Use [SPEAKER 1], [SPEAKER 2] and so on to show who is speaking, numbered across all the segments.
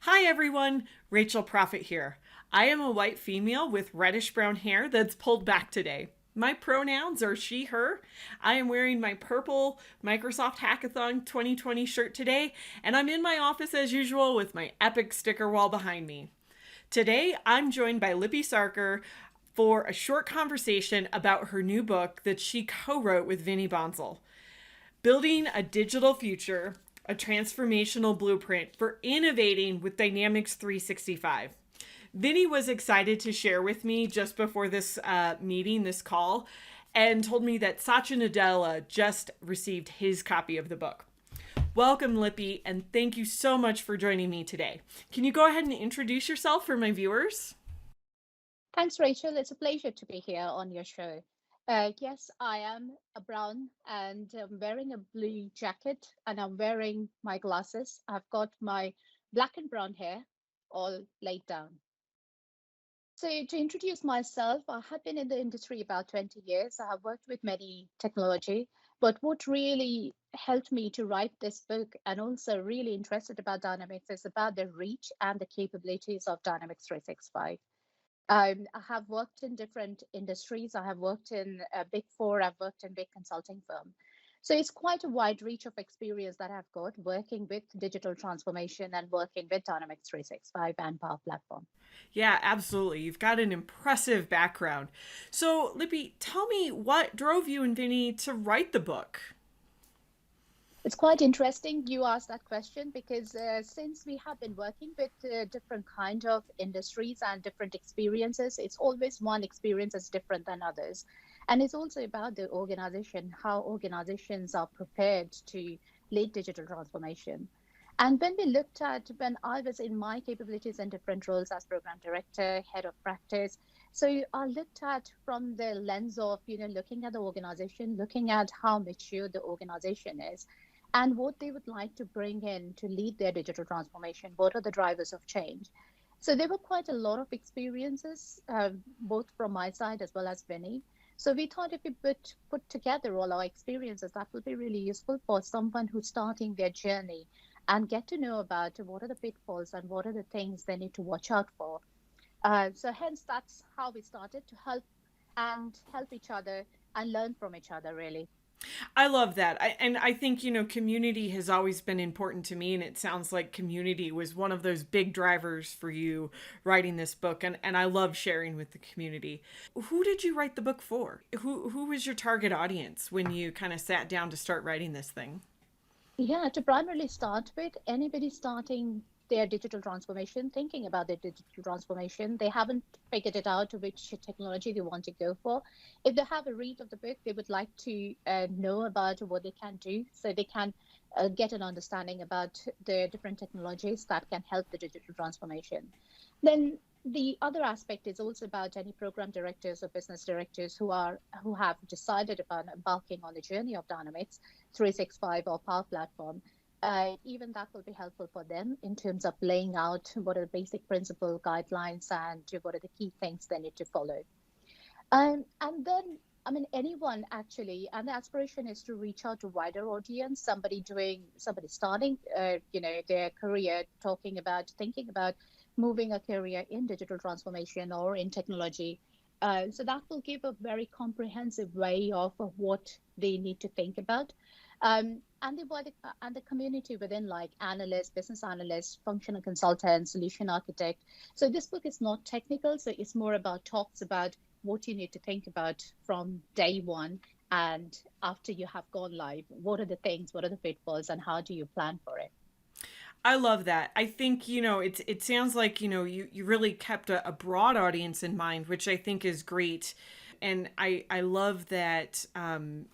[SPEAKER 1] Hi everyone, Rachel Prophet here. I am a white female with reddish brown hair that's pulled back today. My pronouns are she, her. I am wearing my purple Microsoft Hackathon 2020 shirt today, and I'm in my office as usual with my epic sticker wall behind me. Today, I'm joined by Lipi Sarkar for a short conversation about her new book that she co wrote with Vinny Bonzel. Building a Digital Future, a Transformational Blueprint for Innovating with Dynamics 365. Vinny was excited to share with me just before this meeting, this call, and told me that Satya Nadella just received his copy of the book. Welcome, Lippy, and thank you so much for joining me today. Can you go ahead and introduce yourself for my viewers?
[SPEAKER 2] Thanks, Rachel. It's a pleasure to be here on your show. Yes, I am a brown and I'm wearing a blue jacket and I'm wearing my glasses. I've got my black and brown hair all laid down. So, to introduce myself, I have been in the industry about 20 years. I have worked with many technology, but what really helped me to write this book and also really interested about Dynamics is about the reach and the capabilities of Dynamics 365. I have worked in different industries. I have worked in a big four. I've worked in big consulting firm. So it's quite a wide reach of experience that I've got working with digital transformation and working with Dynamics 365 and Power Platform.
[SPEAKER 1] Yeah, absolutely. You've got an impressive background. So, Lippy, tell me what drove you and Vinny to write the book?
[SPEAKER 2] It's quite interesting you asked that question because since we have been working with different kind of industries and different experiences, it's always one experience is different than others. And it's also about the organization, how organizations are prepared to lead digital transformation. And when we looked at when I was in my capabilities and different roles as program director, head of practice, so I looked at from the lens of, looking at the organization, looking at how mature the organization is and what they would like to bring in to lead their digital transformation. What are the drivers of change? So there were quite a lot of experiences, both from my side as well as Vinny. So we thought if we put together all our experiences, that would be really useful for someone who's starting their journey and get to know about what are the pitfalls and what are the things they need to watch out for. So hence that's how we started to help each other and learn from each other really.
[SPEAKER 1] I love that. And I think, community has always been important to me. And it sounds like community was one of those big drivers for you writing this book. And I love sharing with the community. Who did you write the book for? Who was your target audience when you kind of sat down to start writing this thing?
[SPEAKER 2] Yeah, to primarily start with, anybody starting their digital transformation, thinking about their digital transformation, they haven't figured it out which technology they want to go for. If they have a read of the book, they would like to know about what they can do so they can get an understanding about the different technologies that can help the digital transformation. Then the other aspect is also about any program directors or business directors who have decided upon embarking on the journey of Dynamics 365 or Power Platform. Even that will be helpful for them in terms of laying out what are the basic principle guidelines and what are the key things they need to follow. And then, I mean, anyone actually, and the aspiration is to reach out to wider audience, somebody starting, their career, thinking about moving a career in digital transformation or in technology. So that will give a very comprehensive way of what they need to think about. And the community within like analysts, business analysts, functional consultants, solution architect. So this book is not technical, so it's more about talks about what you need to think about from day one and after you have gone live. What are the things, what are the pitfalls, and how do you plan for it?
[SPEAKER 1] I love that. I think, it sounds like, you really kept a broad audience in mind, which I think is great. And I love that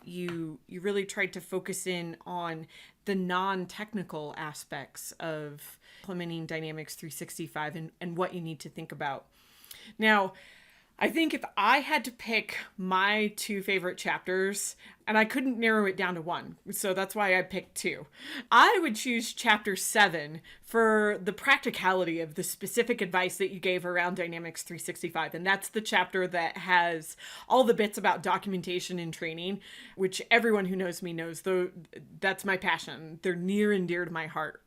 [SPEAKER 1] you really tried to focus in on the non-technical aspects of implementing Dynamics 365 and what you need to think about. Now, I think if I had to pick my two favorite chapters, and I couldn't narrow it down to one, so that's why I picked two, I would choose chapter 7 for the practicality of the specific advice that you gave around Dynamics 365. And that's the chapter that has all the bits about documentation and training, which everyone who knows me knows, though that's my passion. They're near and dear to my heart.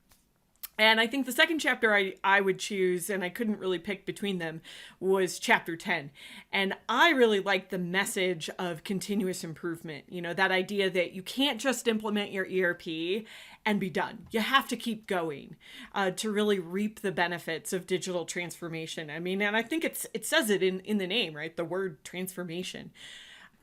[SPEAKER 1] And I think the second chapter I would choose, and I couldn't really pick between them, was chapter 10. And I really liked the message of continuous improvement. You know, that idea that you can't just implement your ERP and be done. You have to keep going to really reap the benefits of digital transformation. I mean, and I think it says it in the name, right? The word transformation.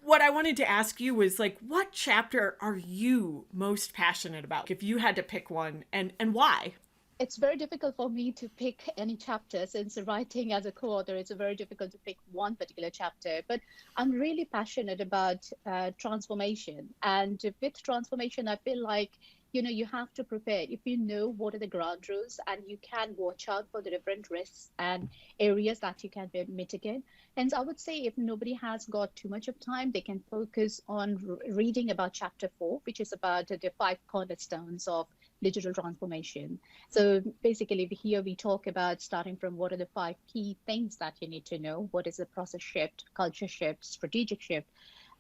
[SPEAKER 1] What I wanted to ask you was like, what chapter are you most passionate about? If you had to pick one, and why?
[SPEAKER 2] It's very difficult for me to pick any chapter since writing as a co-author, it's very difficult to pick one particular chapter. But I'm really passionate about transformation. And with transformation, I feel like, you have to prepare. If you know what are the ground rules and you can watch out for the different risks and areas that you can mitigate. Hence, I would say if nobody has got too much of time, they can focus on reading about chapter 4, which is about the 5 cornerstones of digital transformation. So basically, here we talk about starting from what are the 5 key things that you need to know. What is the process shift, culture shift, strategic shift,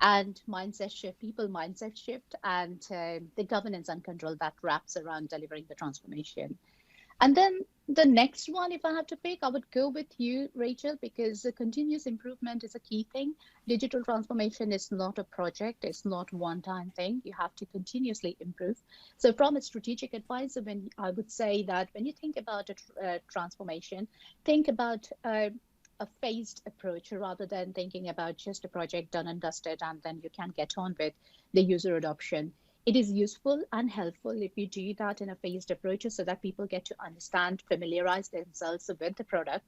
[SPEAKER 2] and mindset shift, people mindset shift, and the governance and control that wraps around delivering the transformation. And then the next one, if I have to pick, I would go with you, Rachel, because the continuous improvement is a key thing. Digital transformation is not a project, it's not one-time thing. You have to continuously improve. So from a strategic advisor, when I would say that when you think about a transformation, think about a phased approach rather than thinking about just a project done and dusted and then you can get on with the user adoption. It is useful and helpful if you do that in a phased approach so that people get to understand, familiarize themselves with the product,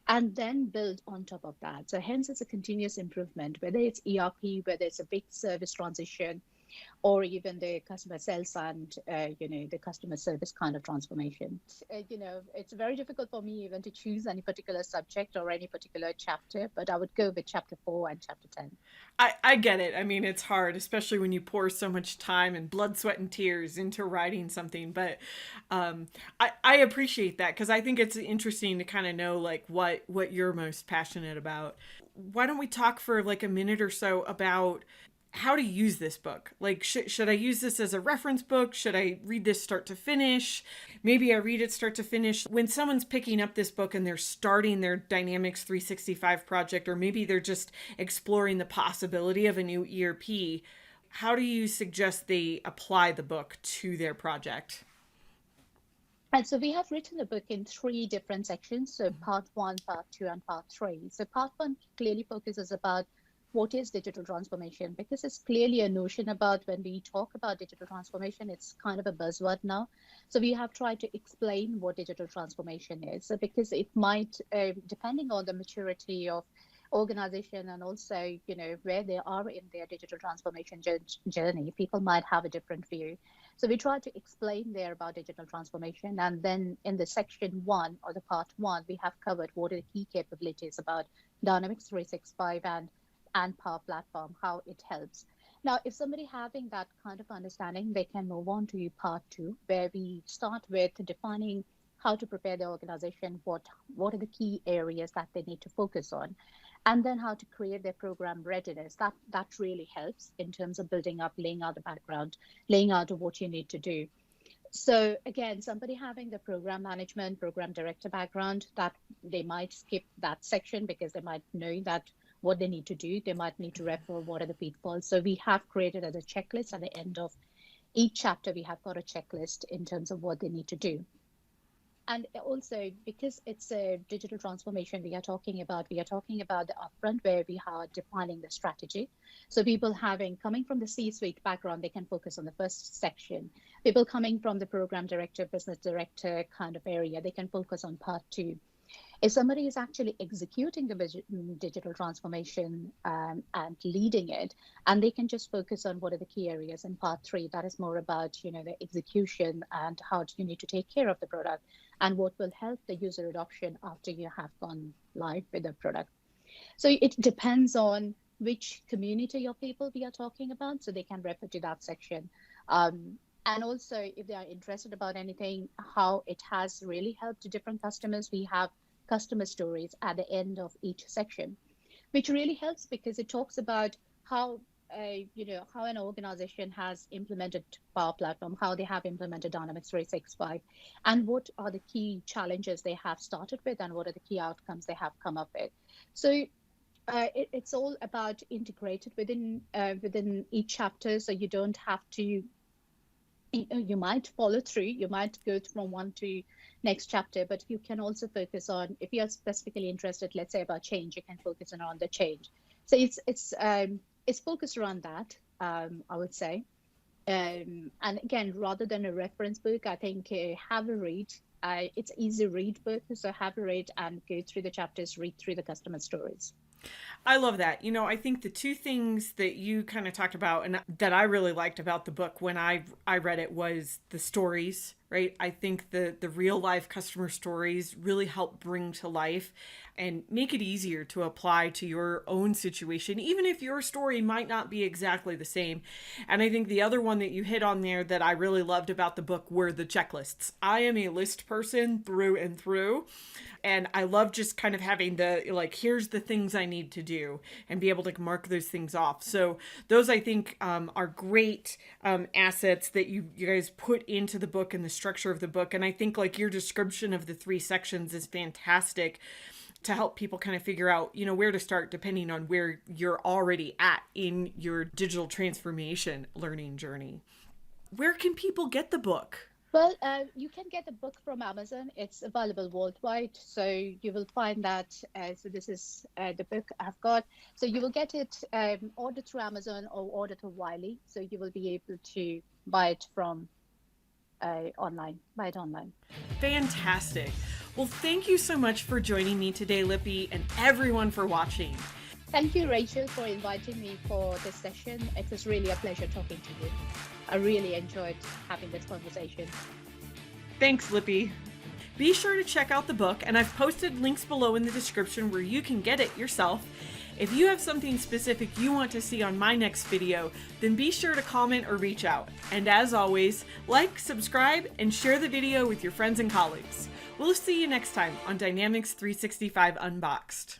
[SPEAKER 2] and then build on top of that. So hence it's a continuous improvement, whether it's ERP, whether it's a big service transition, or even the customer sales and the customer service kind of transformation. It's very difficult for me even to choose any particular subject or any particular chapter, but I would go with chapter 4 and chapter 10.
[SPEAKER 1] I get it. I mean, it's hard, especially when you pour so much time and blood, sweat, and tears into writing something. But I appreciate that because I think it's interesting to kind of know like what you're most passionate about. Why don't we talk for like a minute or so about how to use this book? Like, should I use this as a reference book? Should I read this start to finish? Maybe I read it start to finish. When someone's picking up this book and they're starting their Dynamics 365 project, or maybe they're just exploring the possibility of a new ERP, how do you suggest they apply the book to their project?
[SPEAKER 2] And so we have written the book in 3 different sections. So part 1, part 2, and part 3. So part 1 clearly focuses about what is digital transformation, because it's clearly a notion about when we talk about digital transformation, it's kind of a buzzword now. So we have tried to explain what digital transformation is, so because it might, depending on the maturity of organization and also where they are in their digital transformation journey, people might have a different view. So we try to explain there about digital transformation, and then in the section 1 or the part 1 we have covered what are the key capabilities about Dynamics 365 and Power Platform, how it helps. Now, if somebody having that kind of understanding, they can move on to part 2, where we start with defining how to prepare the organization, what are the key areas that they need to focus on, and then how to create their program readiness. That really helps in terms of building up, laying out the background, laying out what you need to do. So again, somebody having the program management, program director background, that they might skip that section because they might know that what they need to do. They might need to refer what are the pitfalls. So we have created as a checklist at the end of each chapter, we have got a checklist in terms of what they need to do. And also, because it's a digital transformation we are talking about the upfront where we are defining the strategy. So people coming from the C-suite background, they can focus on the first section. People coming from the program director, business director kind of area, they can focus on part 2. If somebody is actually executing the digital transformation and leading it, and they can just focus on what are the key areas in part 3, that is more about the execution and how do you need to take care of the product and what will help the user adoption after you have gone live with the product. So it depends on which community of people we are talking about, so they can refer to that section. And also, if they are interested about anything, how it has really helped different customers, we have customer stories at the end of each section, which really helps because it talks about how how an organization has implemented Power Platform, how they have implemented Dynamics 365, and what are the key challenges they have started with, and what are the key outcomes they have come up with. So it's all about integrated within each chapter, so you don't have to. You might follow through, you might go from one to next chapter, but you can also focus on, if you're specifically interested, let's say about change, you can focus on the change. So it's focused around that, I would say. And again, rather than a reference book, I think have a read. It's easy read book, so have a read and go through the chapters, read through the customer stories.
[SPEAKER 1] I love that. I think the two things that you kind of talked about and that I really liked about the book when I read it was the stories, right? I think the real life customer stories really help bring to life and make it easier to apply to your own situation, even if your story might not be exactly the same. And I think the other one that you hit on there that I really loved about the book were the checklists. I am a list person through and through. And I love just kind of having the, like, here's the things I need to do and be able to mark those things off. So those, I think, are great assets that you guys put into the book and the structure of the book. And I think, like, your description of the 3 sections is fantastic to help people kind of figure out, where to start depending on where you're already at in your digital transformation learning journey. Where can people get the book?
[SPEAKER 2] Well, you can get the book from Amazon. It's available worldwide. So you will find that. So this is the book I've got. So you will get it ordered through Amazon or ordered through Wiley. So you will be able to buy it from online. Buy it online.
[SPEAKER 1] Fantastic. Well, thank you so much for joining me today, Lipi, and everyone for watching.
[SPEAKER 2] Thank you, Rachel, for inviting me for this session. It was really a pleasure talking to you. I really enjoyed having this conversation.
[SPEAKER 1] Thanks, Lipi. Be sure to check out the book, and I've posted links below in the description where you can get it yourself. If you have something specific you want to see on my next video, then be sure to comment or reach out. And as always, like, subscribe, and share the video with your friends and colleagues. We'll see you next time on Dynamics 365 Unboxed.